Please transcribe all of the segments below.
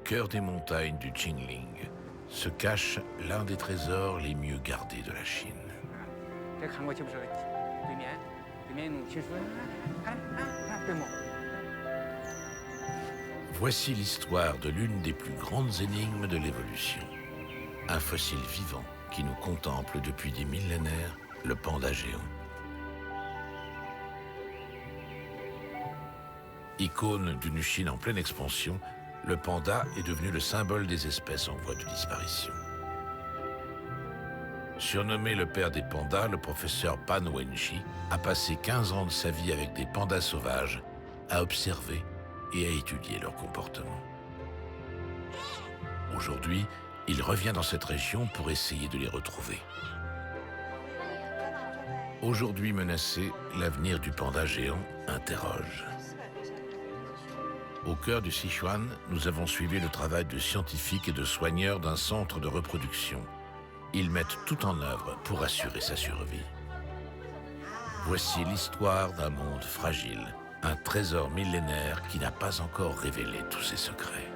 cœur des montagnes du Qingling se cache l'un des trésors les mieux gardés de la Chine. Voici l'histoire de l'une des plus grandes énigmes de l'évolution. Un fossile vivant qui nous contemple depuis des millénaires, le panda géant. Icône d'une Chine en pleine expansion, le panda est devenu le symbole des espèces en voie de disparition. Surnommé le père des pandas, le professeur Pan Wenqi a passé 15 ans de sa vie avec des pandas sauvages à observer et à étudier leur comportement. Aujourd'hui, il revient dans cette région pour essayer de les retrouver. Aujourd'hui menacé, l'avenir du panda géant interroge. Au cœur du Sichuan, nous avons suivi le travail de scientifiques et de soigneurs d'un centre de reproduction. Ils mettent tout en œuvre pour assurer sa survie. Voici l'histoire d'un monde fragile, un trésor millénaire qui n'a pas encore révélé tous ses secrets.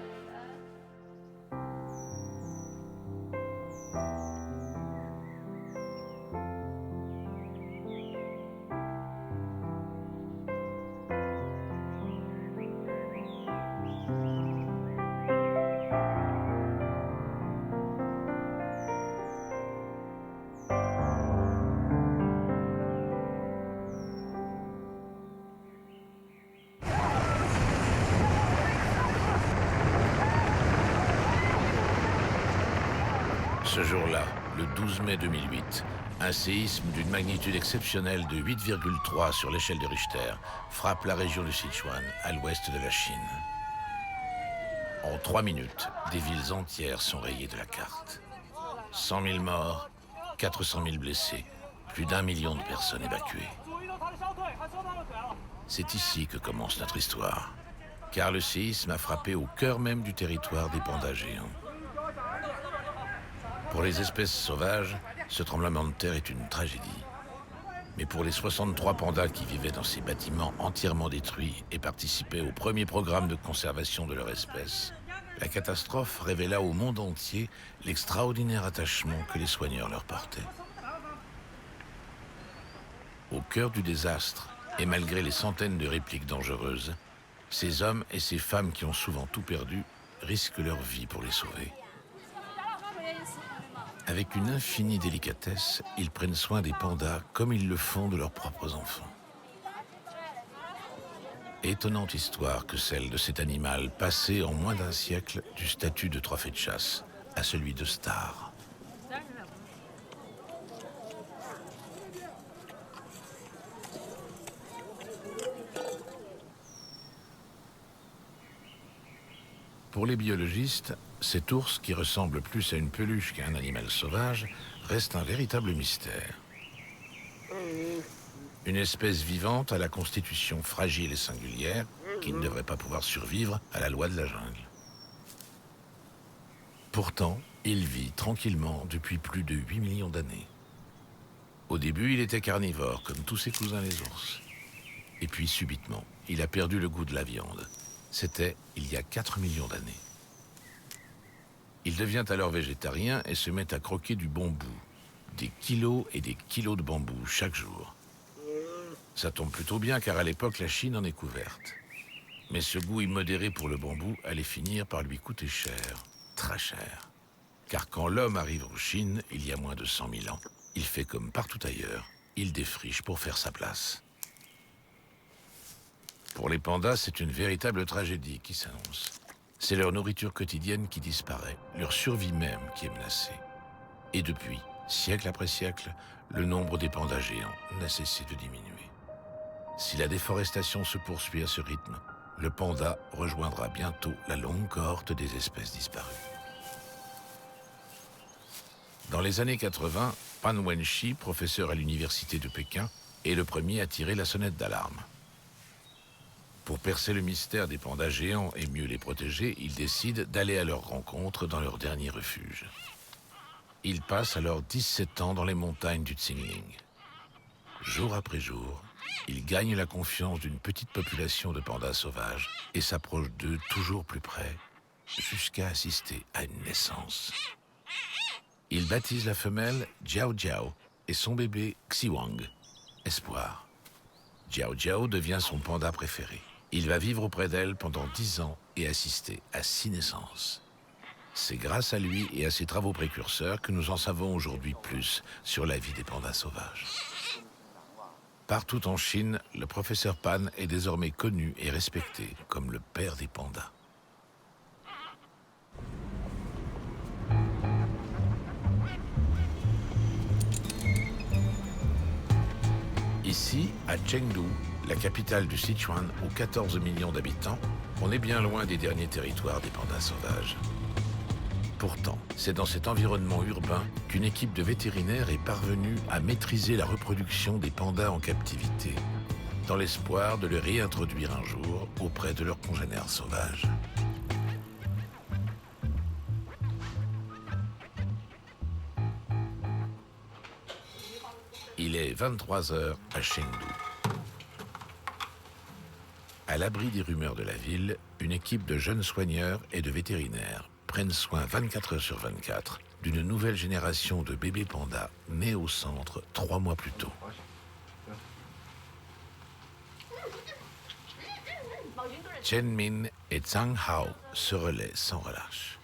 Ce jour-là, le 12 mai 2008, un séisme d'une magnitude exceptionnelle de 8,3 sur l'échelle de Richter frappe la région du Sichuan, à l'ouest de la Chine. En 3 minutes, des villes entières sont rayées de la carte. 100 000 morts, 400 000 blessés, plus d'1 million de personnes évacuées. C'est ici que commence notre histoire, car le séisme a frappé au cœur même du territoire des pandas géants. Pour les espèces sauvages, ce tremblement de terre est une tragédie. Mais pour les 63 pandas qui vivaient dans ces bâtiments entièrement détruits et participaient au premier programme de conservation de leur espèce, la catastrophe révéla au monde entier l'extraordinaire attachement que les soigneurs leur portaient. Au cœur du désastre, et malgré les centaines de répliques dangereuses, ces hommes et ces femmes qui ont souvent tout perdu risquent leur vie pour les sauver. Avec une infinie délicatesse, ils prennent soin des pandas comme ils le font de leurs propres enfants. Étonnante histoire que celle de cet animal passé en moins d'un siècle du statut de trophée de chasse à celui de star. Pour les biologistes, cet ours, qui ressemble plus à une peluche qu'à un animal sauvage, reste un véritable mystère. Une espèce vivante à la constitution fragile et singulière, qui ne devrait pas pouvoir survivre à la loi de la jungle. Pourtant, il vit tranquillement depuis plus de 8 millions d'années. Au début, il était carnivore, comme tous ses cousins les ours. Et puis, subitement, il a perdu le goût de la viande. C'était il y a 4 millions d'années. Il devient alors végétarien et se met à croquer du bambou. Des kilos et des kilos de bambou chaque jour. Ça tombe plutôt bien car à l'époque, la Chine en est couverte. Mais ce goût immodéré pour le bambou allait finir par lui coûter cher, très cher. Car quand l'homme arrive en Chine, il y a moins de 100 000 ans, il fait comme partout ailleurs, il défriche pour faire sa place. Pour les pandas, c'est une véritable tragédie qui s'annonce. C'est leur nourriture quotidienne qui disparaît, leur survie même qui est menacée. Et depuis, siècle après siècle, le nombre des pandas géants n'a cessé de diminuer. Si la déforestation se poursuit à ce rythme, le panda rejoindra bientôt la longue cohorte des espèces disparues. Dans les années 80, Pan Wenqi, professeur à l'université de Pékin, est le premier à tirer la sonnette d'alarme. Pour percer le mystère des pandas géants et mieux les protéger, il décide d'aller à leur rencontre dans leur dernier refuge. Il passe alors 17 ans dans les montagnes du Qingling. Jour après jour, il gagne la confiance d'une petite population de pandas sauvages et s'approche d'eux toujours plus près, jusqu'à assister à une naissance. Il baptise la femelle Jiao Jiao et son bébé Xiwang, Espoir. Jiao Jiao devient son panda préféré. Il va vivre auprès d'elle pendant 10 ans et assister à 6 naissances. C'est grâce à lui et à ses travaux précurseurs que nous en savons aujourd'hui plus sur la vie des pandas sauvages. Partout en Chine, le professeur Pan est désormais connu et respecté comme le père des pandas. Ici, à Chengdu, la capitale du Sichuan aux 14 millions d'habitants, on est bien loin des derniers territoires des pandas sauvages. Pourtant, c'est dans cet environnement urbain qu'une équipe de vétérinaires est parvenue à maîtriser la reproduction des pandas en captivité, dans l'espoir de les réintroduire un jour auprès de leurs congénères sauvages. Il est 23 h à Chengdu. À l'abri des rumeurs de la ville, une équipe de jeunes soigneurs et de vétérinaires prennent soin 24 h sur 24 d'une nouvelle génération de bébés pandas nés au centre 3 mois plus tôt. Chen Min et Zhang Hao se relaient sans relâche.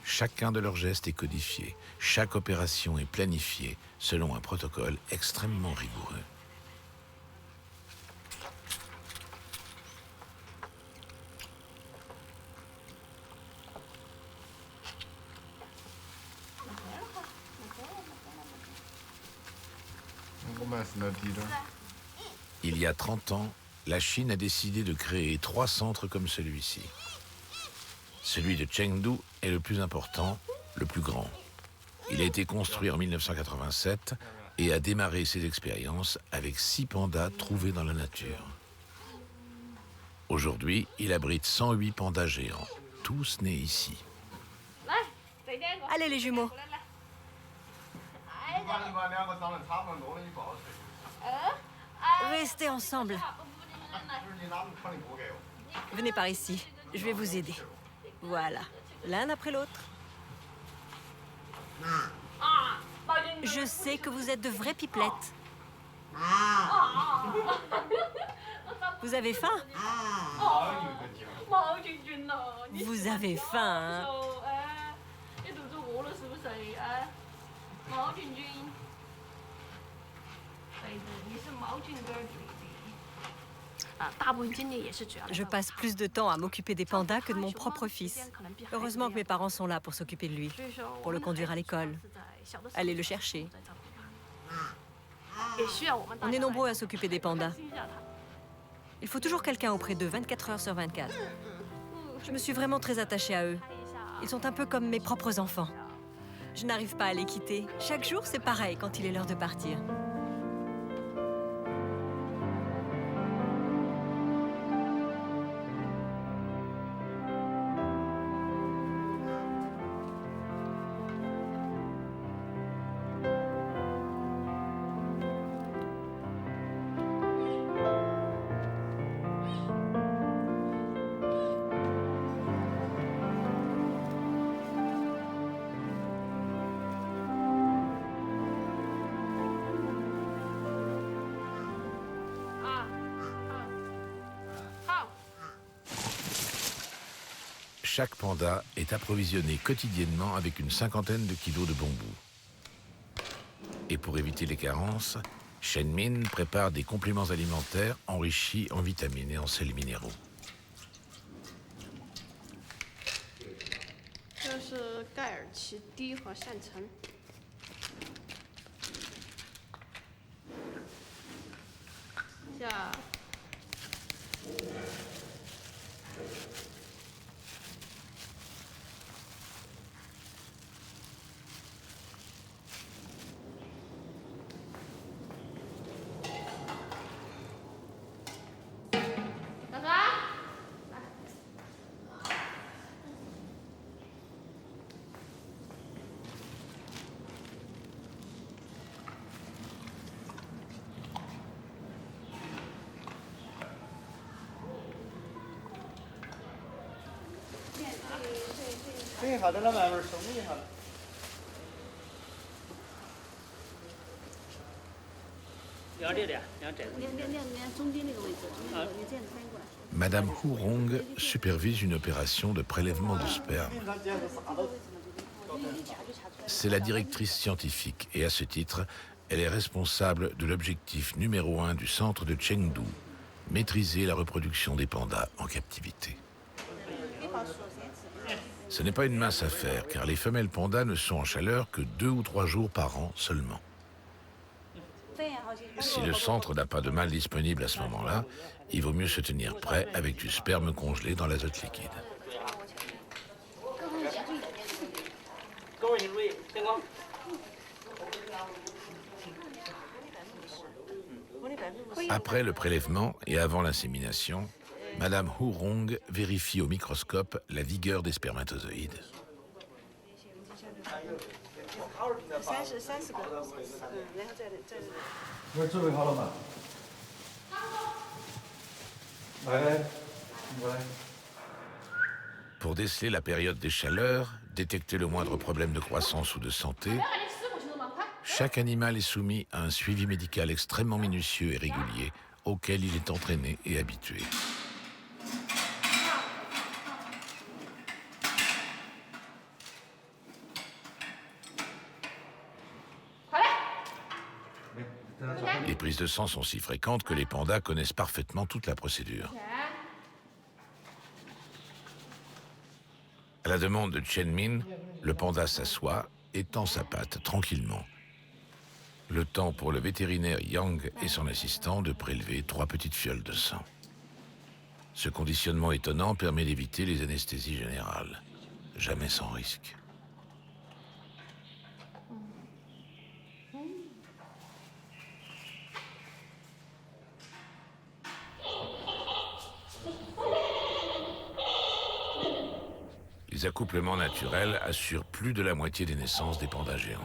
Chacun de leurs gestes est codifié, chaque opération est planifiée selon un protocole extrêmement rigoureux. Il y a 30 ans, la Chine a décidé de créer 3 centres comme celui-ci. Celui de Chengdu est le plus important, le plus grand. Il a été construit en 1987 et a démarré ses expériences avec 6 pandas trouvés dans la nature. Aujourd'hui, il abrite 108 pandas géants, tous nés ici. Allez les jumeaux. Restez ensemble. Venez par ici, je vais vous aider. Voilà, l'un après l'autre. Je sais que vous êtes de vraies pipelettes. Vous avez faim? Vous avez faim, hein? Je passe plus de temps à m'occuper des pandas que de mon propre fils. Heureusement que mes parents sont là pour s'occuper de lui, pour le conduire à l'école, aller le chercher. On est nombreux à s'occuper des pandas. Il faut toujours quelqu'un auprès d'eux, 24 h sur 24. Je me suis vraiment très attachée à eux. Ils sont un peu comme mes propres enfants. Je n'arrive pas à les quitter. Chaque jour, c'est pareil quand il est l'heure de partir. Chaque panda est approvisionné quotidiennement avec une 50aine de kilos de bambou. Et pour éviter les carences, Chen Min prépare des compléments alimentaires enrichis en vitamines et en sels minéraux. Madame Hurong supervise une opération de prélèvement de sperme. C'est la directrice scientifique et à ce titre, elle est responsable de l'objectif numéro 1 du centre de Chengdu, maîtriser la reproduction des pandas en captivité. Ce n'est pas une mince affaire, car les femelles pandas ne sont en chaleur que 2 ou 3 jours par an seulement. Si le centre n'a pas de mâle disponible à ce moment-là, il vaut mieux se tenir prêt avec du sperme congelé dans l'azote liquide. Après le prélèvement et avant l'insémination, Madame Hurong vérifie au microscope la vigueur des spermatozoïdes. Pour déceler la période des chaleurs, détecter le moindre problème de croissance ou de santé, chaque animal est soumis à un suivi médical extrêmement minutieux et régulier, auquel il est entraîné et habitué. Les prises de sang sont si fréquentes que les pandas connaissent parfaitement toute la procédure. À la demande de Chen Min, le panda s'assoit et tend sa patte tranquillement. Le temps pour le vétérinaire Yang et son assistant de prélever 3 petites fioles de sang. Ce conditionnement étonnant permet d'éviter les anesthésies générales. Jamais sans risque. Les accouplements naturels assurent plus de la moitié des naissances des pandas géants.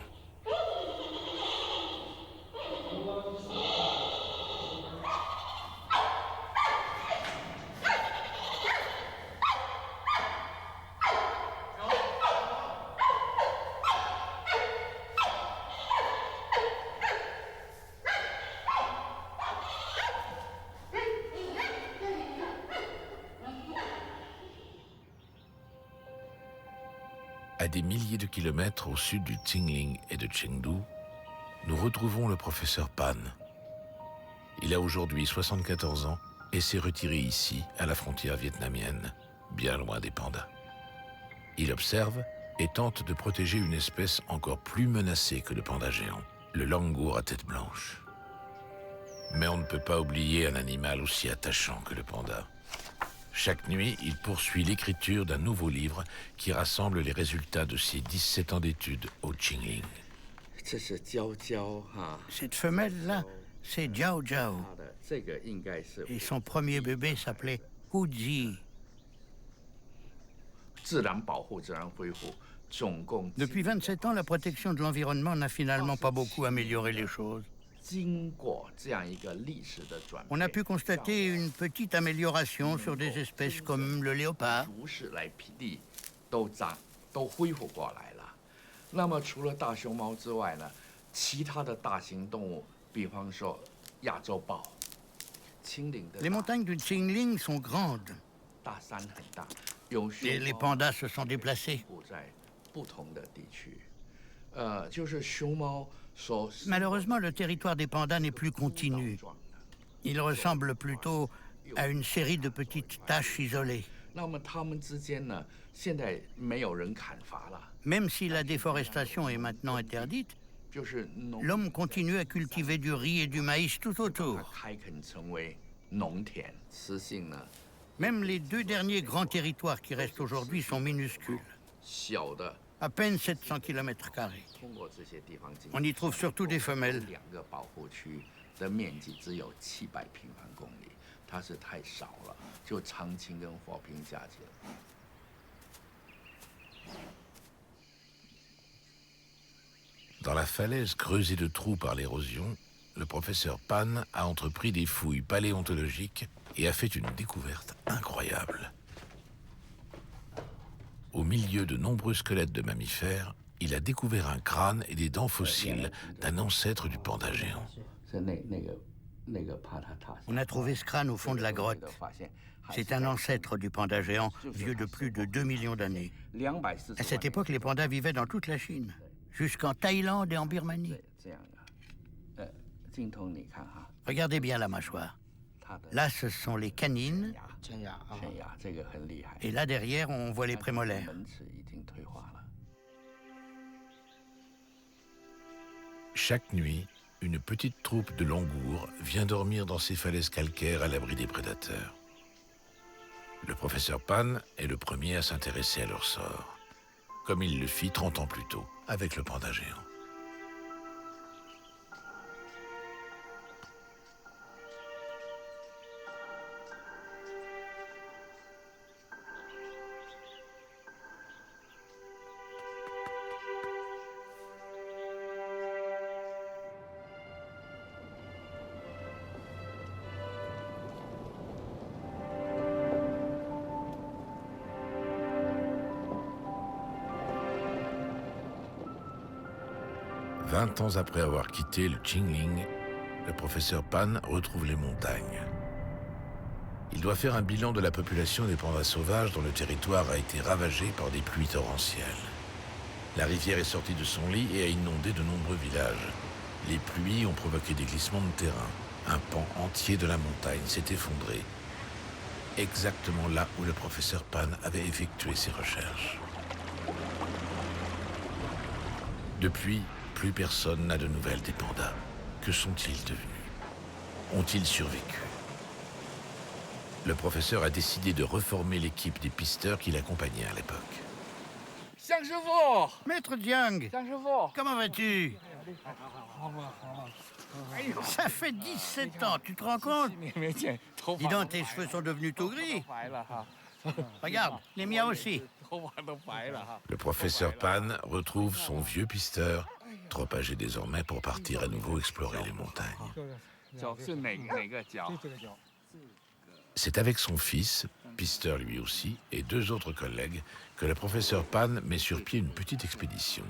À des milliers de kilomètres au sud du Qingling et de Chengdu, nous retrouvons le professeur Pan. Il a aujourd'hui 74 ans et s'est retiré ici, à la frontière vietnamienne, bien loin des pandas. Il observe et tente de protéger une espèce encore plus menacée que le panda géant, le langour à tête blanche. Mais on ne peut pas oublier un animal aussi attachant que le panda. Chaque nuit, il poursuit l'écriture d'un nouveau livre qui rassemble les résultats de ses 17 ans d'études au Qingling. Cette femelle-là, c'est Jiao Jiao. Et son premier bébé s'appelait Huji. Depuis 27 ans, la protection de l'environnement n'a finalement pas beaucoup amélioré les choses. On a pu constater une petite amélioration sur des espèces comme le léopard. Les montagnes du Qingling sont grandes. Et les pandas se sont déplacés. Malheureusement, le territoire des pandas n'est plus continu. Il ressemble plutôt à une série de petites taches isolées. Même si la déforestation est maintenant interdite, l'homme continue à cultiver du riz et du maïs tout autour. Même les 2 derniers grands territoires qui restent aujourd'hui sont minuscules. À peine 700 km². On y trouve surtout des femelles. Dans la falaise creusée de trous par l'érosion, le professeur Pan a entrepris des fouilles paléontologiques et a fait une découverte incroyable. au milieu de nombreux squelettes de mammifères, il a découvert un crâne et des dents fossiles d'un ancêtre du panda géant. On a trouvé ce crâne au fond de la grotte. C'est un ancêtre du panda géant, vieux de plus de 2 millions d'années. À cette époque, les pandas vivaient dans toute la Chine, jusqu'en Thaïlande et en Birmanie. Regardez bien la mâchoire. Là, ce sont les canines. Et là, derrière, on voit les prémolaires. Chaque nuit, une petite troupe de langours vient dormir dans ces falaises calcaires à l'abri des prédateurs. Le professeur Pan est le premier à s'intéresser à leur sort, comme il le fit 30 ans plus tôt avec le panda géant. Vingt ans après avoir quitté le Qingling, le professeur Pan retrouve les montagnes. Il doit faire un bilan de la population des pandas sauvages dont le territoire a été ravagé par des pluies torrentielles. La rivière est sortie de son lit et a inondé de nombreux villages. Les pluies ont provoqué des glissements de terrain. Un pan entier de la montagne s'est effondré, exactement là où le professeur Pan avait effectué ses recherches. Depuis, plus personne n'a de nouvelles des pandas. Que sont-ils devenus? Ont-ils survécu? Le professeur a décidé de reformer l'équipe des pisteurs qui l'accompagnaient à l'époque. Maître Jiang, comment vas-tu? Ça fait 17 ans, tu te rends compte? Dis donc, tes cheveux sont devenus tout gris. Regarde, les miens aussi. Le professeur Pan retrouve son vieux pisteur, trop âgé désormais pour partir à nouveau explorer les montagnes. C'est avec son fils, pisteur lui aussi, et 2 autres collègues, que le professeur Pan met sur pied une petite expédition.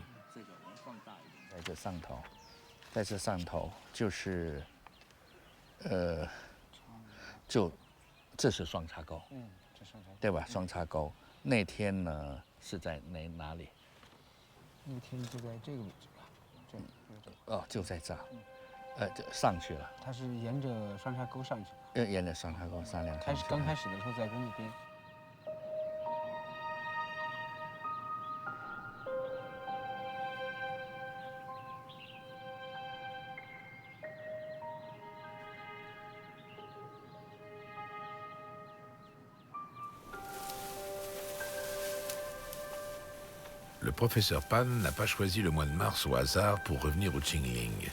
Le professeur Pan n'a pas choisi le mois de mars au hasard pour revenir au Qingling.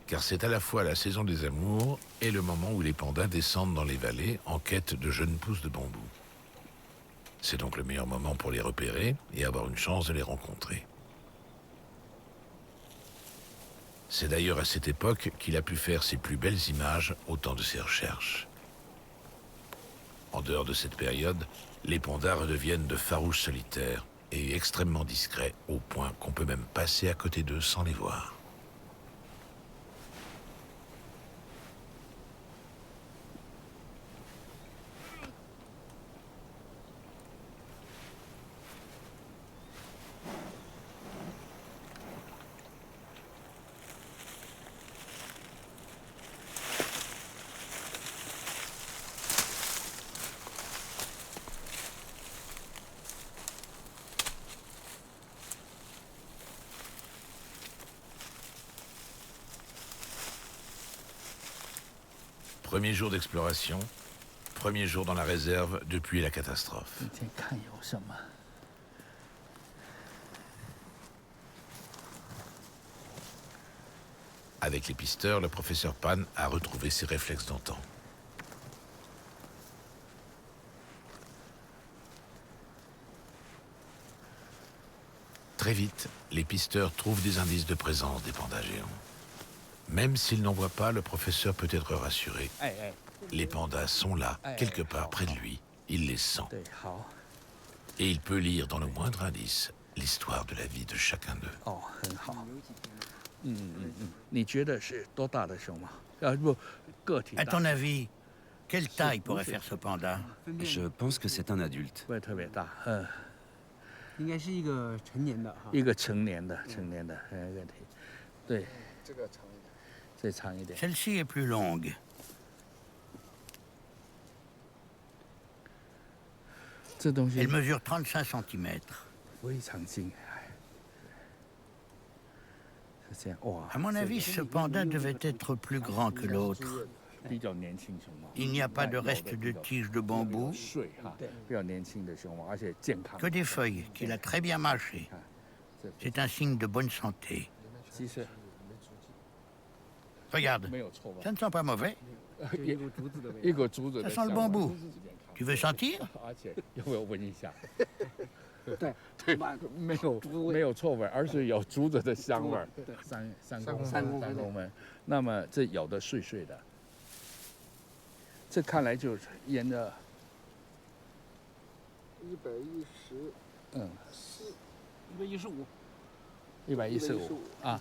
Car c'est à la fois la saison des amours et le moment où les pandas descendent dans les vallées en quête de jeunes pousses de bambou. C'est donc le meilleur moment pour les repérer et avoir une chance de les rencontrer. C'est d'ailleurs à cette époque qu'il a pu faire ses plus belles images au temps de ses recherches. En dehors de cette période, les pandas redeviennent de farouches solitaires et extrêmement discrets, au point qu'on peut même passer à côté d'eux sans les voir. Premier jour d'exploration, premier jour dans la réserve depuis la catastrophe. Avec les pisteurs, le professeur Pan a retrouvé ses réflexes d'antan. Très vite, les pisteurs trouvent des indices de présence des pandas géants. Même s'il n'en voit pas, le professeur peut être rassuré. Les pandas sont là, quelque part près de lui. Il les sent. Et il peut lire dans le moindre indice l'histoire de la vie de chacun d'eux. Oh, 很好。你觉得是多大的熊猫？不，个体大。 À ton avis, quelle taille pourrait faire ce panda? Je pense que c'est un adulte. 不会特别大，应该是一个成年的哈。一个成年的，个体，对，这个长一点。再长一点。 Celle-ci est plus longue. 这东西 Elle mesure 35 cm. 非常近，是这样哇。 À mon avis, ce panda devait être plus grand que l'autre. 比较年轻熊猫。 Il n'y a pas de reste de tiges de bambou, 睡哈，比较年轻的熊猫，而且健康。 que des feuilles qu'il a très bien mâchées. C'est un signe de bonne santé. 其实 Regarde, 没有臭味， ça ne sent pas mauvais. 一股竹子的味道。一个竹子的 Ça 香 sent le 味 bambou. Tu veux sentir? 而且要不要闻一下？对，没有臭味，而是有竹子的香味儿。对三公分公分。那么这有的碎碎的，这看来就是沿着110，嗯115。 115啊，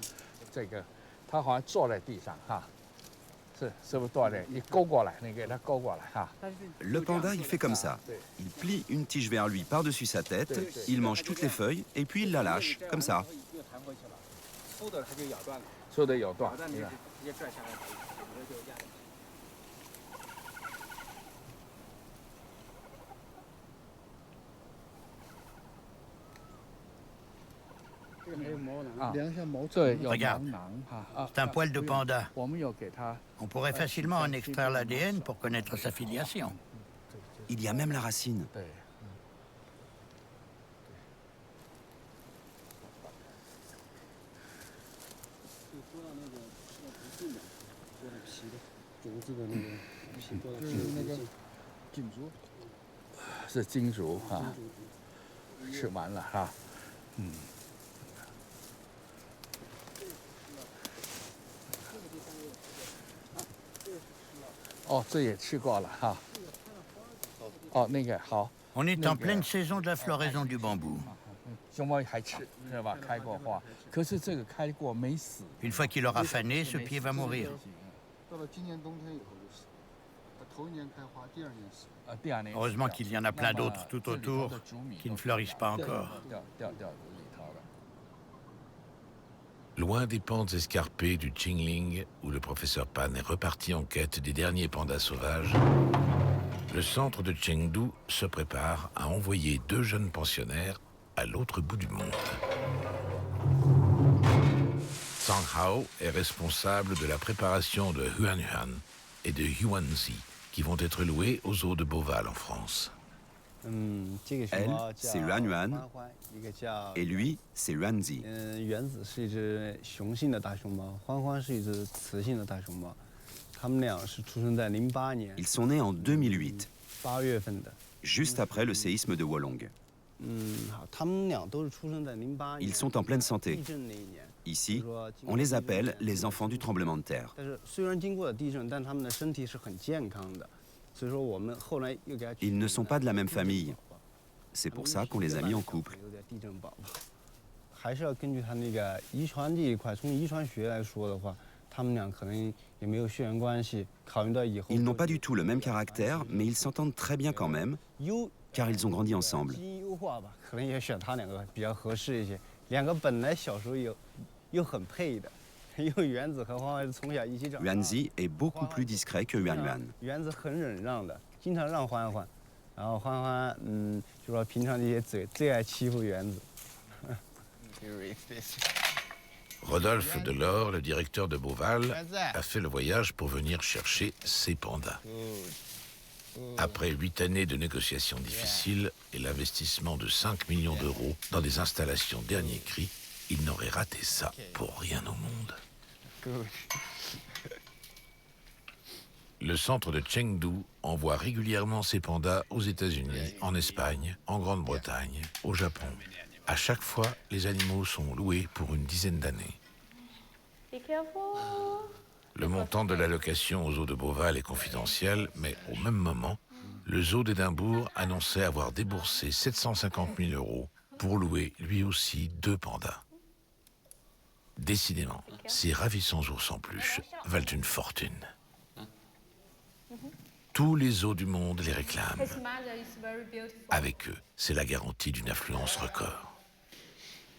这个他好像坐在地上哈，是不是坐在？你勾过来，你给他勾过来哈。 Le panda, il fait comme ça. Il plie une tige vers lui par-dessus sa tête, il mange toutes les feuilles et puis il la lâche, comme ça. 又弹回去了，粗的它就咬断了，说的有段咬，断你就你看直接拽下来，直接就压下去。这个还有毛囊，量一下毛对，有 Regarde 毛囊哈啊。 C'est un poil de panda. 我们有给他 On pourrait facilement en extraire l'ADN pour connaître sa filiation. Il y a même la racine. 对。 剥到那个不净的，剥了皮的，竹子的那个皮剥了皮的那个金竹，是金竹哈，吃完了哈，哦，这也吃过了哈。哦，那个好， On est en pleine saison de la floraison du bambou. 熊猫还吃是吧？开过花，可是这个开过没死。 Une fois qu'il aura fané, ce pied va mourir. 到了今年冬天以后就死，它头一年开花，第二年死。第二年 Heureusement qu'il y en a plein d'autres tout autour qui ne fleurissent pas encore. 掉里头了。 Loin des pentes escarpées du Qingling, où le professeur Pan est reparti en quête des derniers pandas sauvages, le centre de Chengdu se prépare à envoyer 2 jeunes pensionnaires à l'autre bout du monde. Zhang Hao est responsable de la préparation de Huanhuan et de Huanzi, qui vont être loués aux zoos de Beauval en France. Elle, c'est Yuanyuan, et lui, c'est Yuanzi. 原子是一只雄性的大熊猫，欢欢是一只雌性的大熊猫，它们俩是出生在08年 Ils sont nés en 2008, 8月份的。 juste après le séisme de Wolong. 好，它们俩都是出生在08年。 Ils sont en pleine santé. 地震那一年。 Ici, on les appelle les enfants du tremblement de terre. 但是虽然经过了地震，但它们的身体是很健康的，所以说我们后来又给它。 Ils ne sont pas de la même famille. C'est pour ça qu'on les a mis en couple. 有点地震宝宝，还是要根据它那个遗传这一块，从遗传学来说的话，他们俩可能也没有血缘关系。考虑到以后。 Ils n'ont pas du tout le même caractère, mais ils s'entendent très bien quand même, car ils ont grandi ensemble. 基因优化吧，可能也选他两个比较合适一些。两个本来小时候又很配的，因为原子和欢欢是从小一起长大。 Yuanzi est beaucoup plus discret que Yuanyuan. 原子很忍让的，经常让欢欢，然后欢欢就说平常这些最爱欺负原子。Rodolphe Delors, le directeur de Beauval, a fait le voyage pour venir chercher ses pandas. Après 8 années de négociations difficiles et l'investissement de 5 millions d'euros dans des installations dernier cri, il n'aurait raté ça pour rien au monde. Le centre de Chengdu envoie régulièrement ses pandas aux États-Unis, en Espagne, en Grande-Bretagne, au Japon. À chaque fois, les animaux sont loués pour une dizaine d'années. Le montant de l'allocation aux eaux de Beauval est confidentiel, mais au même moment, le zoo d'Édimbourg annonçait avoir déboursé 750 000 € pour louer lui aussi 2 pandas. Décidément, ces ravissants ours en peluche valent une fortune. Tous les zoos du monde les réclament. Avec eux, c'est la garantie d'une affluence record.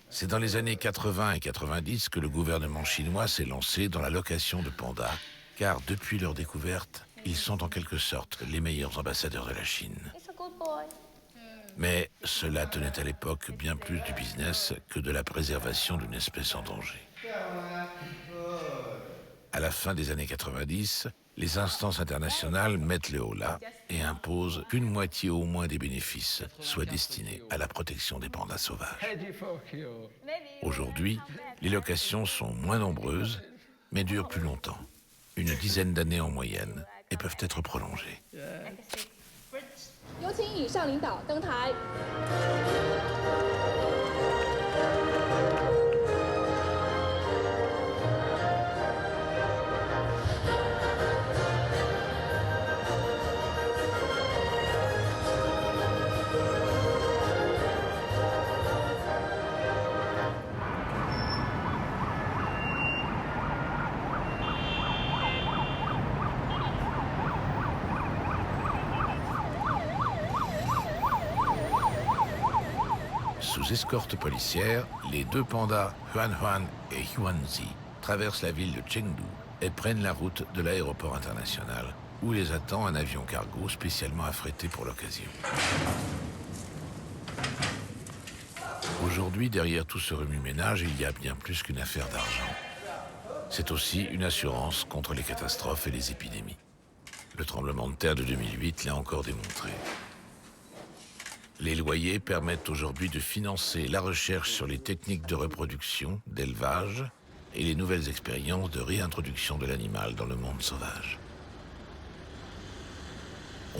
C'est dans les années 80 et 90 que le gouvernement chinois s'est lancé dans la location de pandas, car depuis leur découverte, ils sont en quelque sorte les meilleurs ambassadeurs de la Chine. Mais cela tenait à l'époque bien plus du business que de la préservation d'une espèce en danger. À la fin des années 90, les instances internationales mettent le holà et imposent qu'une moitié au moins des bénéfices soit destinée à la protection des pandas sauvages. Aujourd'hui, les locations sont moins nombreuses, mais durent plus longtemps, une dizaine d'années en moyenne, et peuvent être prolongées. Sous escorte policière, les 2 pandas Huan et Huanzi traversent la ville de Chengdu et prennent la route de l'aéroport international, où les attend un avion cargo spécialement affrété pour l'occasion. Aujourd'hui, derrière tout ce remue-ménage, il y a bien plus qu'une affaire d'argent. C'est aussi une assurance contre les catastrophes et les épidémies. Le tremblement de terre de 2008 l'a encore démontré. Les loyers permettent aujourd'hui de financer la recherche sur les techniques de reproduction, d'élevage et les nouvelles expériences de réintroduction de l'animal dans le monde sauvage.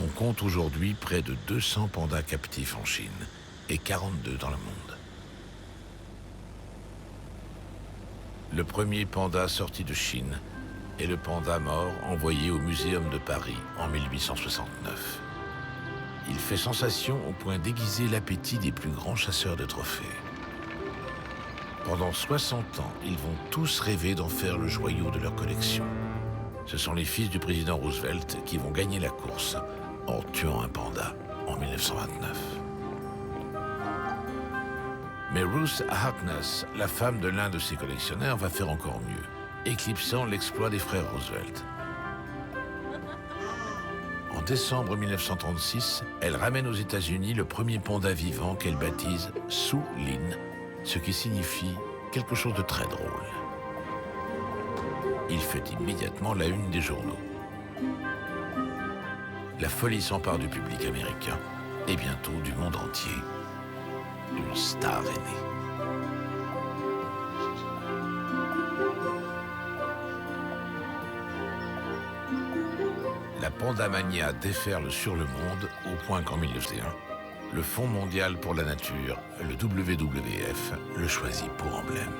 On compte aujourd'hui près de 200 pandas captifs en Chine et 42 dans le monde. Le premier panda sorti de Chine est le panda mort envoyé au Muséum de Paris en 1869. Il fait sensation au point d'aiguiser l'appétit des plus grands chasseurs de trophées. Pendant 60 ans, ils vont tous rêver d'en faire le joyau de leur collection. Ce sont les fils du président Roosevelt qui vont gagner la course en tuant un panda en 1929. Mais Ruth Harkness, la femme de l'un de ses collectionneurs, va faire encore mieux, éclipsant l'exploit des frères Roosevelt. En décembre 1936, elle ramène aux États-Unis le premier panda vivant qu'elle baptise Su Lin, ce qui signifie quelque chose de très drôle. Il fait immédiatement la une des journaux. La folie s'empare du public américain et bientôt du monde entier. Une star est née. La pandamania déferle sur le monde au point qu'en 1901, le Fonds mondial pour la nature, le WWF, le choisit pour emblème.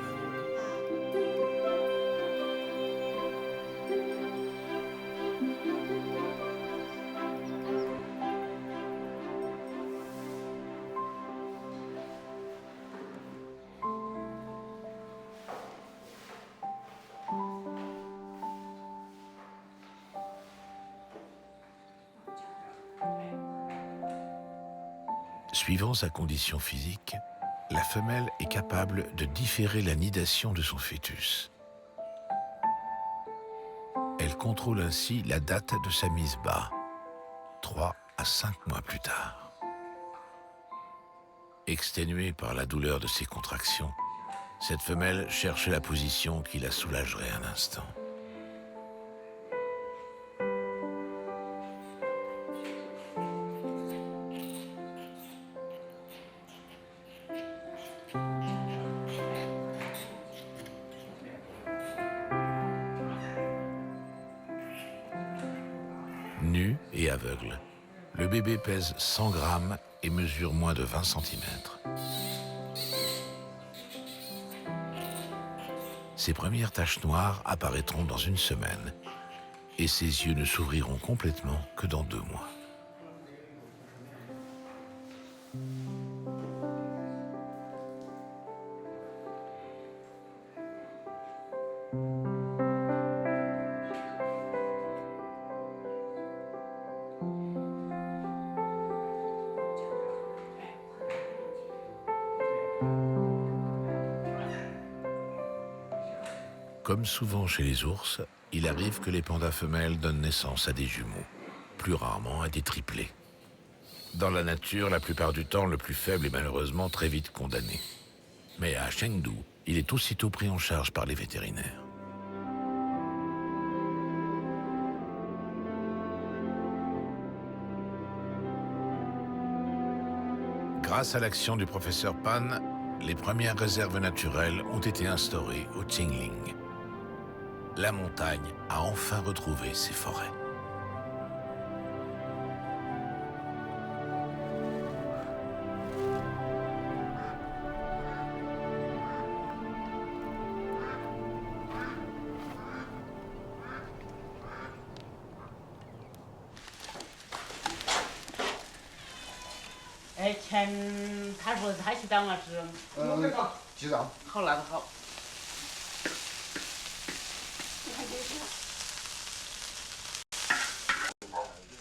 Suivant sa condition physique, la femelle est capable de différer la nidation de son fœtus. Elle contrôle ainsi la date de sa mise bas, 3 à 5 mois plus tard. Exténuée par la douleur de ses contractions, cette femelle cherche la position qui la soulagerait un instant. Nu et aveugle, le bébé pèse 100 grammes et mesure moins de 20 cm. Ses premières taches noires apparaîtront dans une semaine et ses yeux ne s'ouvriront complètement que dans 2 mois. Comme souvent chez les ours, il arrive que les pandas femelles donnent naissance à des jumeaux, plus rarement à des triplés. Dans la nature, la plupart du temps, le plus faible est malheureusement très vite condamné. Mais à Chengdu, il est aussitôt pris en charge par les vétérinaires. Grâce à l'action du professeur Pan, les premières réserves naturelles ont été instaurées au Qingling. La montagne a enfin retrouvé ses forêts.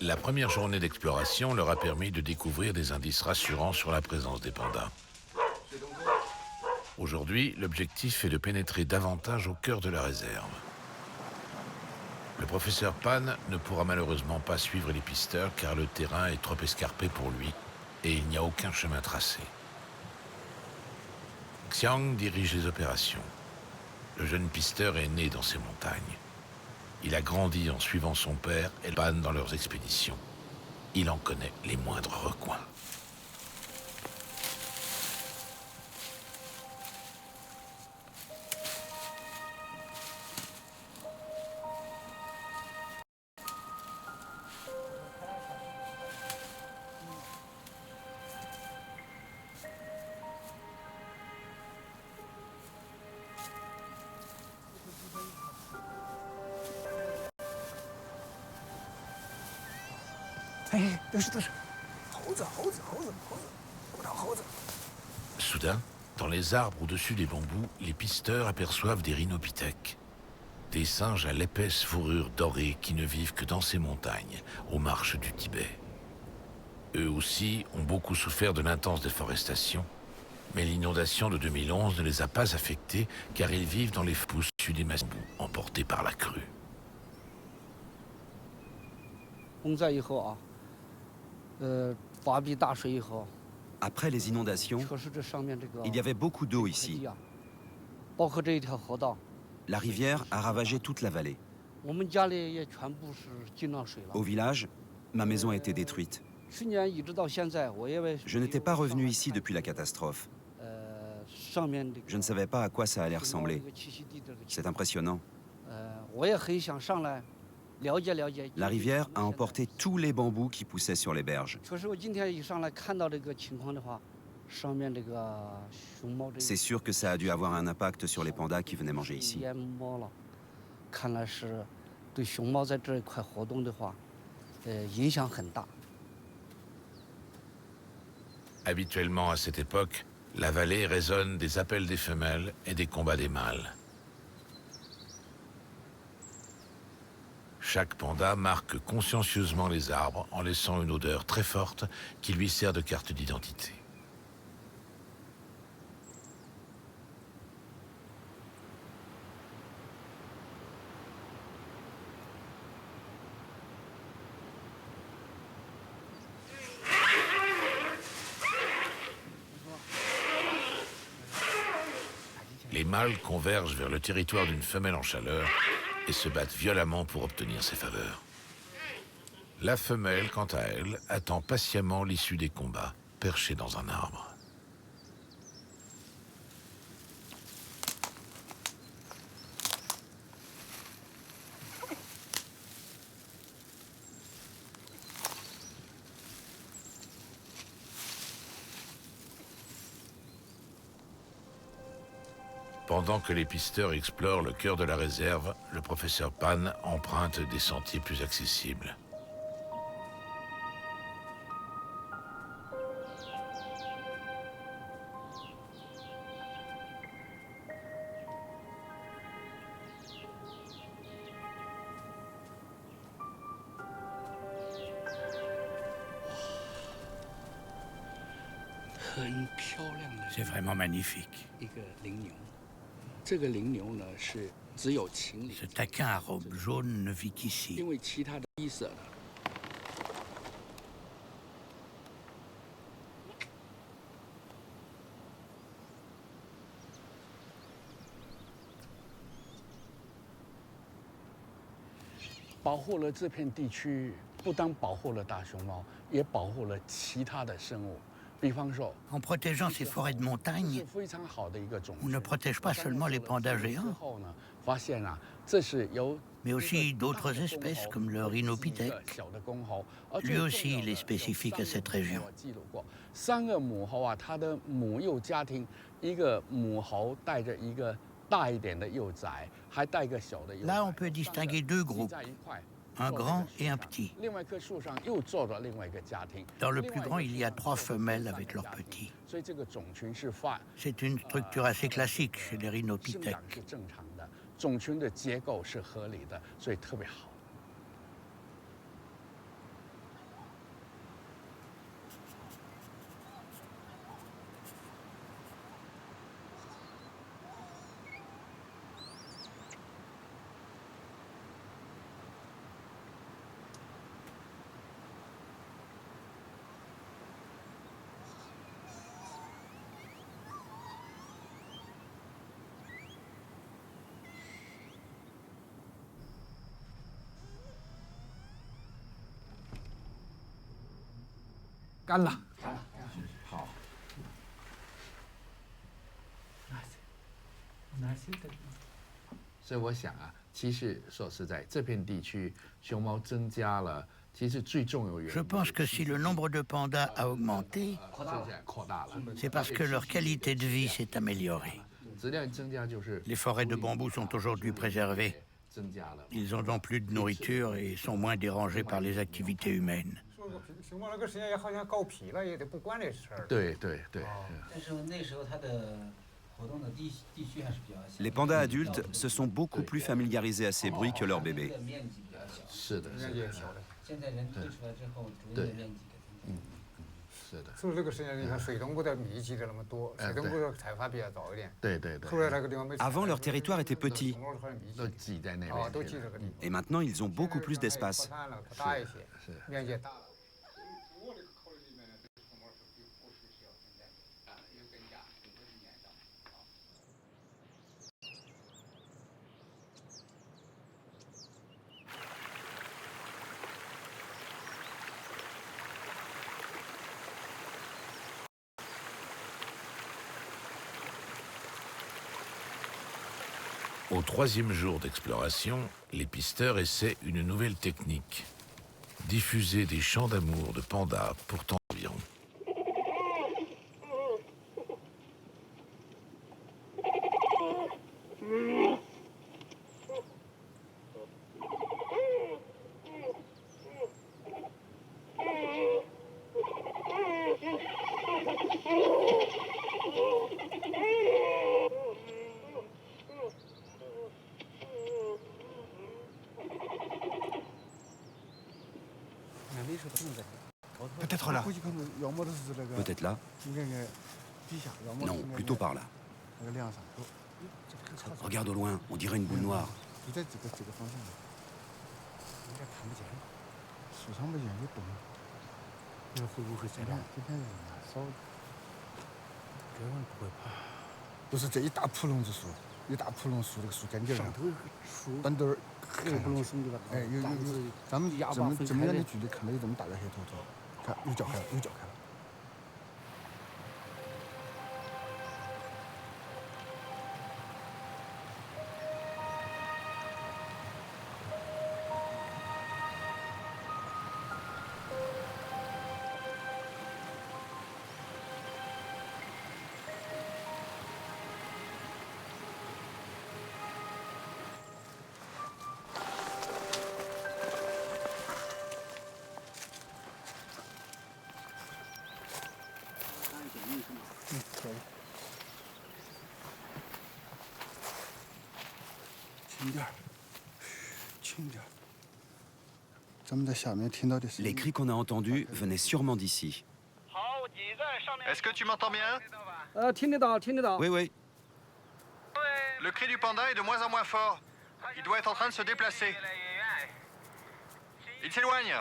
La première journée d'exploration leur a permis de découvrir des indices rassurants sur la présence des pandas. Aujourd'hui, l'objectif est de pénétrer davantage au cœur de la réserve. Le professeur Pan ne pourra malheureusement pas suivre les pisteurs car le terrain est trop escarpé pour lui et il n'y a aucun chemin tracé. Xiang dirige les opérations. Le jeune pisteur est né dans ces montagnes. Il a grandi en suivant son père et Pan dans leurs expéditions. Il en connaît les moindres recoins. Soudain, dans les arbres au-dessus des bambous, les pisteurs aperçoivent des rhinopithèques. Des singes à l'épaisse fourrure dorée qui ne vivent que dans ces montagnes, aux marches du Tibet. Eux aussi ont beaucoup souffert de l'intense déforestation, mais l'inondation de 2011 ne les a pas affectés car ils vivent dans les pousses des massifs emportés par la crue. Après les inondations, il y avait beaucoup d'eau ici. La rivière a ravagé toute la vallée. Au village, ma maison a été détruite. Je n'étais pas revenu ici depuis la catastrophe. Je ne savais pas à quoi ça allait ressembler. C'est impressionnant. La rivière a emporté tous les bambous qui poussaient sur les berges. C'est sûr que ça a dû avoir un impact sur les pandas qui venaient manger ici. Habituellement à cette époque, la vallée résonne des appels des femelles et des combats des mâles. Chaque panda marque consciencieusement les arbres en laissant une odeur très forte qui lui sert de carte d'identité. Les mâles convergent vers le territoire d'une femelle en chaleur et se battent violemment pour obtenir ses faveurs. La femelle, quant à elle, attend patiemment l'issue des combats, perchée dans un arbre. Pendant que les pisteurs explorent le cœur de la réserve, le professeur Pan emprunte des sentiers plus accessibles. C'est vraiment magnifique. Ce taquin à robe jaune ne vit qu'ici. 保护了这片地区，不单保护了大熊猫，也保护了其他的生物。比方说， En protégeant ces forêts de 是 montagne, 非常好的一个种 on ne protège pas seulement les pandas 之 géants, 后呢，发现啊，这是由 mais aussi d'autres espèces comme le 几 rhinopithèque. 个小的公猴，而 Lui 最重 aussi, 要 il 的 est spécifique à 有 cette 3个 région. 我记录过，3个母猴啊，它的母幼家庭，一个母猴带着一个大一点的幼崽，还带一个小的幼崽。 Là, on peut distinguer deux 挤 groupes, 在一块 un 坐在 grand 这 et 个 un 树上 petit. 另外一棵树上又坐着另外一个家庭。 Dans le plus 另外一 grand, 个 il y a 树上 3 坐着 femelles 3 avec 个 leurs 家庭 petits. 所以这个种群是 C'est une structure assez classique chez les 生 rhinopithèques. 长是正常的，种群的结构是合理的，所以特别好。 干了。好。所以我想啊，其实说实在，这片地区熊猫增加了，其实最重要原因。 Je pense que si le nombre de pandas a augmenté, 扩大了， c'est parce que leur qualité de vie s'est améliorée. 质量增加就是 Les forêts de bambou sont aujourd'hui préservées. 增加了。 Ils ont donc plus de nourriture et sont moins dérangés par les activités humaines. 熊猫那个时间也好像搞皮了，也得不管这事儿。对对对。但是那时候它的活动的地区还是比较小。 Les pandas adultes se sont beaucoup plus familiarisés à ces bruits que leurs bébés. 面积比较小。是的，是的。现在人推出来之后，逐渐的面积给增加。是的。所以这个时间你看水动物的密集的那么多，水动物的采发比较早一点。对对对。后来那个地方没。 Avant, leur territoire était petit. 都挤在那边。哦，都挤这个地方。 Et maintenant, ils ont beaucoup plus d'espace. 大一些，面积大。 Au 3e jour d'exploration, les pisteurs essaient une nouvelle technique. Diffuser des chants d'amour de pandas pourtant environ. Peut-être là. Peut-être là. Non, plutôt par là. Regarde au loin, on dirait une boule noire. Les cris qu'on a entendus venaient sûrement d'ici. Est-ce que tu m'entends bien? 听得到，听得到。 Oui, oui. Le cri du panda est de moins en moins fort. Il doit être en train de se déplacer. Il s'éloigne.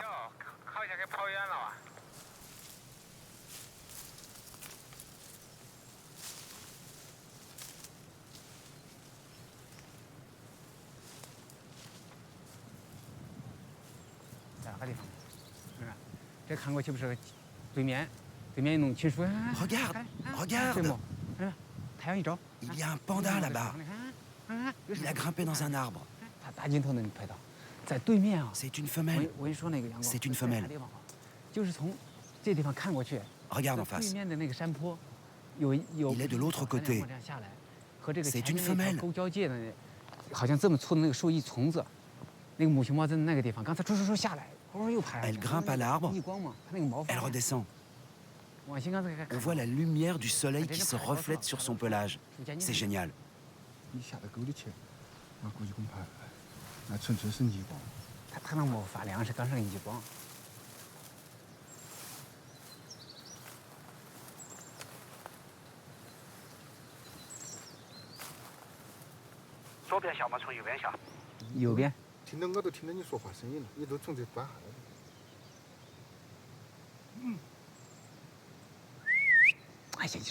Regarde, regarde. Il y a un panda là-bas. Il a grimpé dans un arbre. C'est une femelle. C'est une femelle. Regarde en face. Il est de l'autre côté. C'est une femelle. Elle grimpe à l'arbre. Elle redescend. On voit la lumière du soleil qui se reflète sur son pelage. C'est génial. 你下到沟里去，那估计恐怕那纯粹是逆光。它能没发亮是刚上逆光。左边下吗？从右边下。右边。听到我都听到你说话声音了，你都从这端下来的。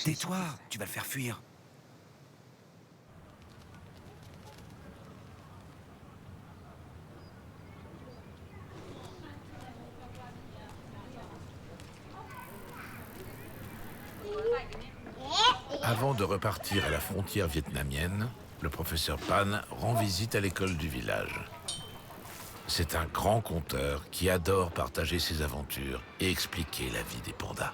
Tais-toi, tu vas le faire fuir. Avant de repartir à la frontière vietnamienne, le professeur Pan rend visite à l'école du village. C'est un grand conteur qui adore partager ses aventures et expliquer la vie des pandas.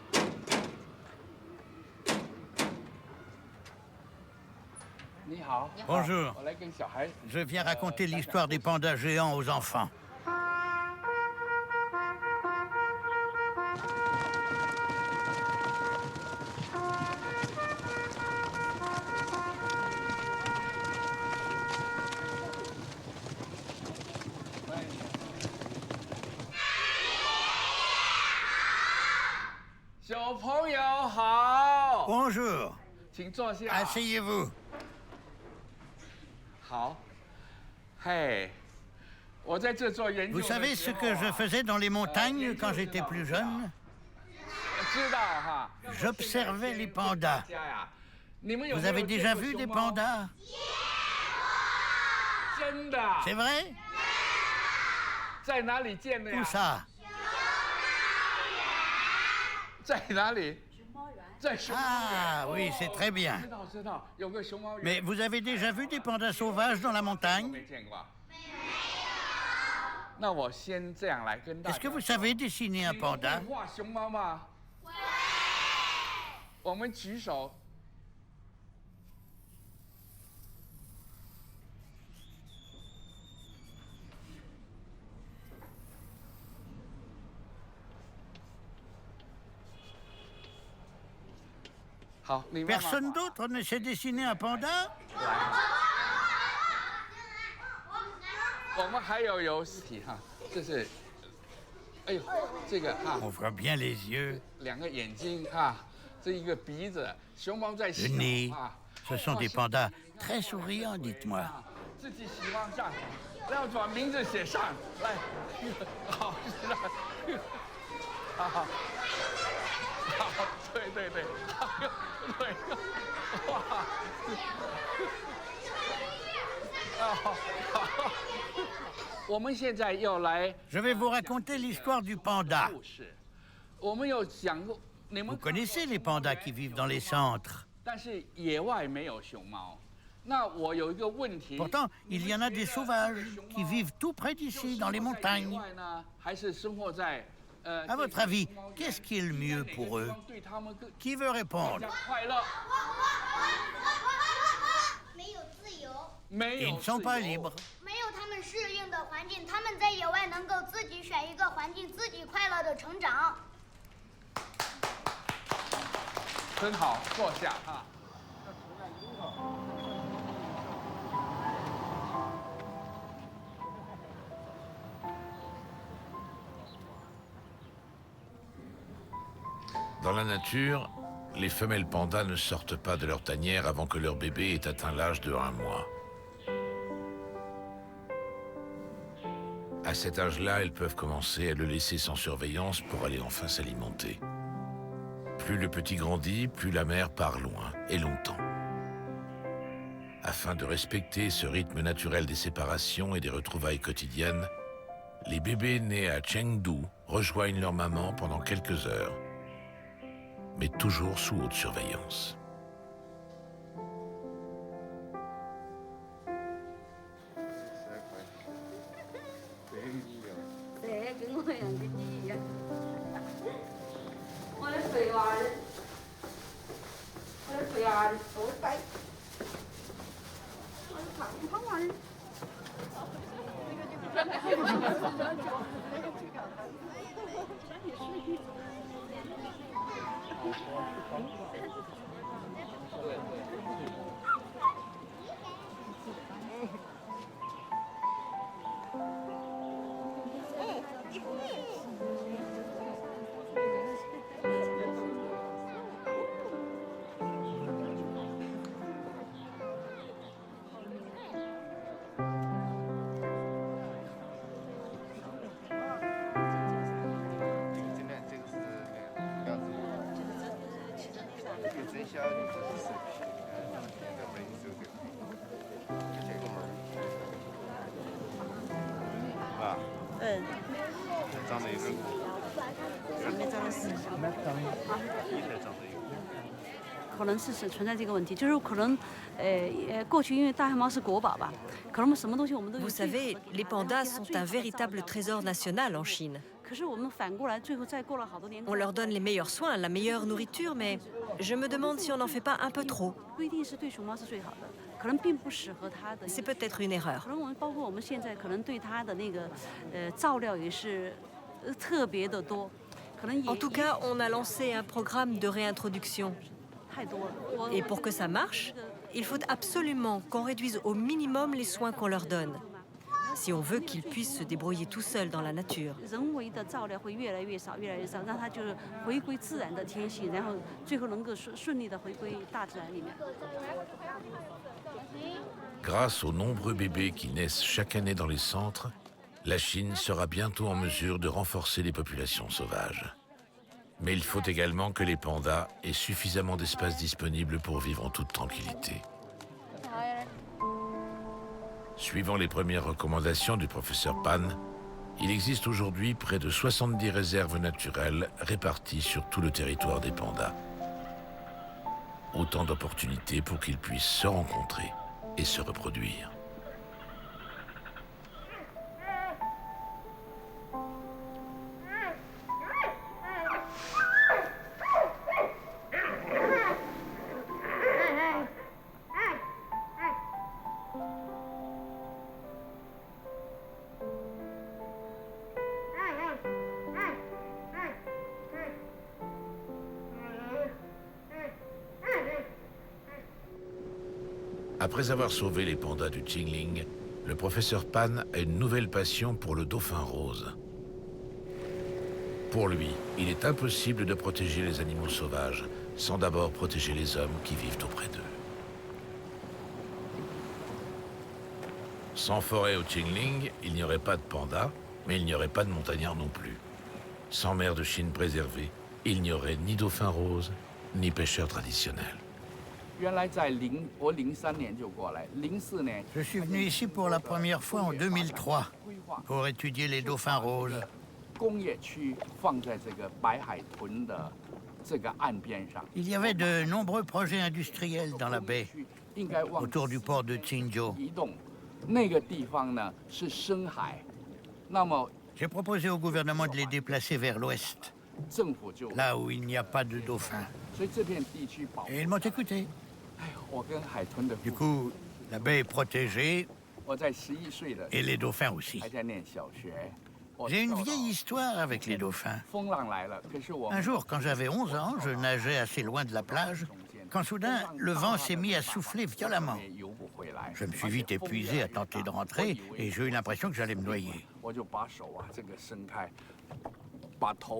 Bonjour. Je viens raconter l'histoire des pandas géants aux enfants. Bonjour. Asseyez-vous. Vous savez ce que je faisais dans les montagnes quand j'étais plus jeune? J'observais les pandas. Vous avez déjà vu des pandas? C'est vrai? Où ça? Ah oui, c'est très bien. Mais vous avez déjà vu des pandas sauvages dans la montagne? Est-ce que vous savez dessiner un panda? Personne d'autre ne sait dessiner un panda? On voit bien les yeux. Le nez. Ce sont des pandas très souriants, dites-moi. Je vais vous raconter l'histoire du panda. Vous connaissez les pandas qui vivent dans les centres. Pourtant, il y en a des sauvages qui vivent tout près d'ici, dans les montagnes. À votre avis, qu'est-ce qui est le mieux pour eux? Qui veut répondre? Ils ne sont pas libres. Dans la nature, les femelles pandas ne sortent pas de leur tanière avant que leur bébé ait atteint l'âge de 1 mois. À cet âge-là, elles peuvent commencer à le laisser sans surveillance pour aller enfin s'alimenter. Plus le petit grandit, plus la mère part loin, et longtemps. Afin de respecter ce rythme naturel des séparations et des retrouvailles quotidiennes, les bébés nés à Chengdu rejoignent leur maman pendant quelques heures, mais toujours sous haute surveillance. Vous savez, les pandas sont un véritable trésor national en Chine. On leur donne les meilleurs soins, la meilleure nourriture, mais je me demande si on n'en fait pas un peu trop. C'est peut-être une erreur. En tout cas, on a lancé un programme de réintroduction. Et pour que ça marche, il faut absolument qu'on réduise au minimum les soins qu'on leur donne, si on veut qu'ils puissent se débrouiller tout seuls dans la nature. Grâce aux nombreux bébés qui naissent chaque année dans les centres, la Chine sera bientôt en mesure de renforcer les populations sauvages. Mais il faut également que les pandas aient suffisamment d'espace disponible pour vivre en toute tranquillité. Suivant les premières recommandations du professeur Pan, il existe aujourd'hui près de 70 réserves naturelles réparties sur tout le territoire des pandas. Autant d'opportunités pour qu'ils puissent se rencontrer et se reproduire. Après avoir sauvé les pandas du Qingling, le professeur Pan a une nouvelle passion pour le dauphin rose. Pour lui, il est impossible de protéger les animaux sauvages sans d'abord protéger les hommes qui vivent auprès d'eux. Sans forêt au Qingling, il n'y aurait pas de pandas, mais il n'y aurait pas de montagnards non plus. Sans mer de Chine préservée, il n'y aurait ni dauphin rose, ni pêcheurs traditionnels. Je suis venu ici pour la première fois en 2003 pour étudier les dauphins roses. Il y avait de nombreux projets industriels dans la baie, autour du port de Qingzhou. J'ai proposé au gouvernement de les déplacer vers l'ouest, là où il n'y a pas de dauphins. Et ils m'ont écouté. Du coup, la baie est protégée et les dauphins aussi. J'ai une vieille histoire avec les dauphins. Un jour, quand j'avais 11 ans, je nageais assez loin de la plage, quand soudain, le vent s'est mis à souffler violemment. Je me suis vite épuisé à tenter de rentrer et j'ai eu l'impression que j'allais me noyer.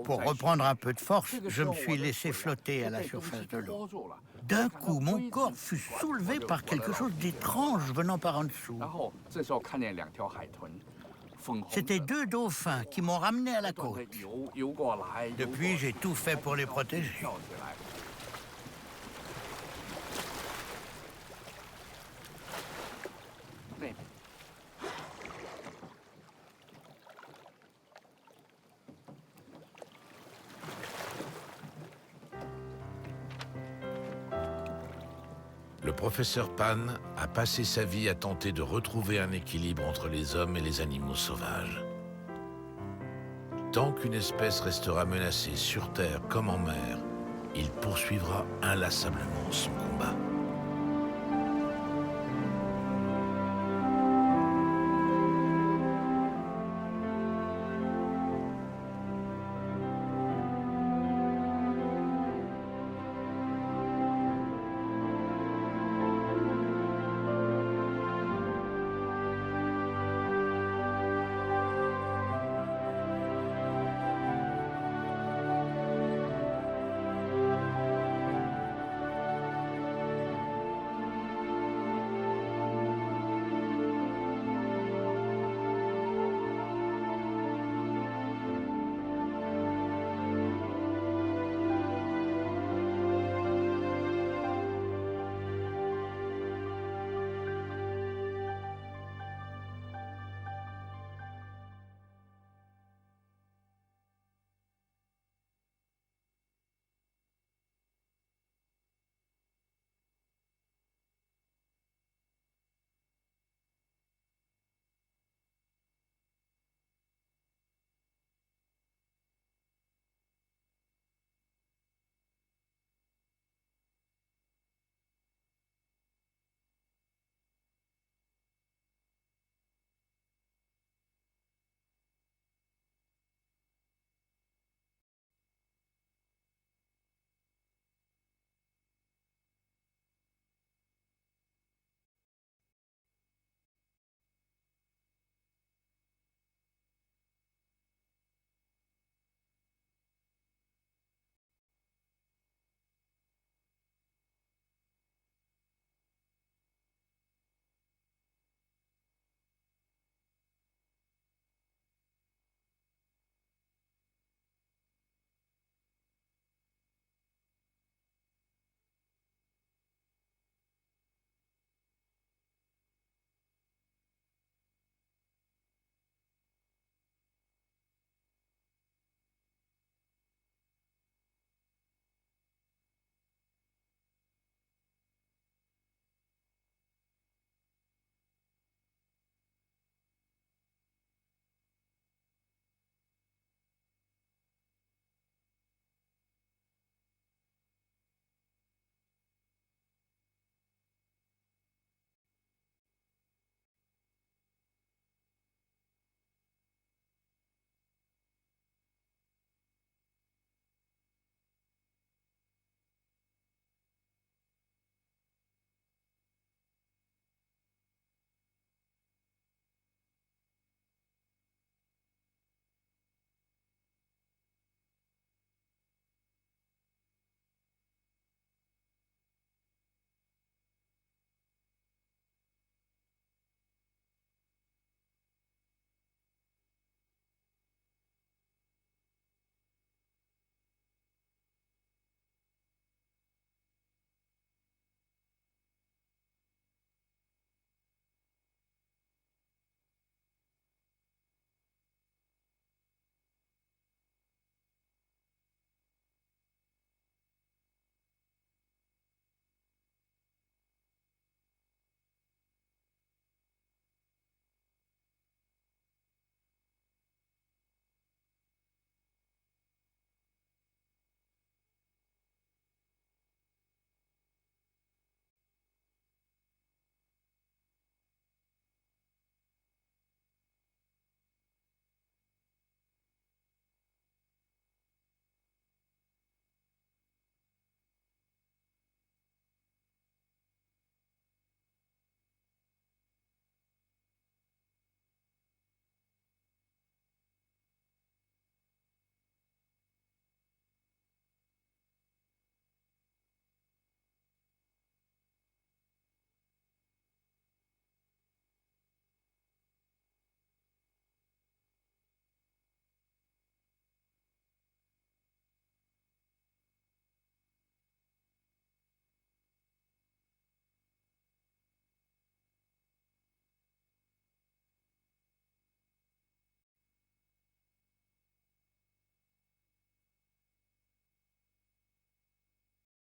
Pour reprendre un peu de force, je me suis laissé flotter à la surface de l'eau. D'un coup, mon corps fut soulevé par quelque chose d'étrange venant par en dessous. C'était 2 dauphins qui m'ont ramené à la côte. Depuis, j'ai tout fait pour les protéger. Le professeur Pan a passé sa vie à tenter de retrouver un équilibre entre les hommes et les animaux sauvages. Tant qu'une espèce restera menacée sur Terre comme en mer, il poursuivra inlassablement son combat.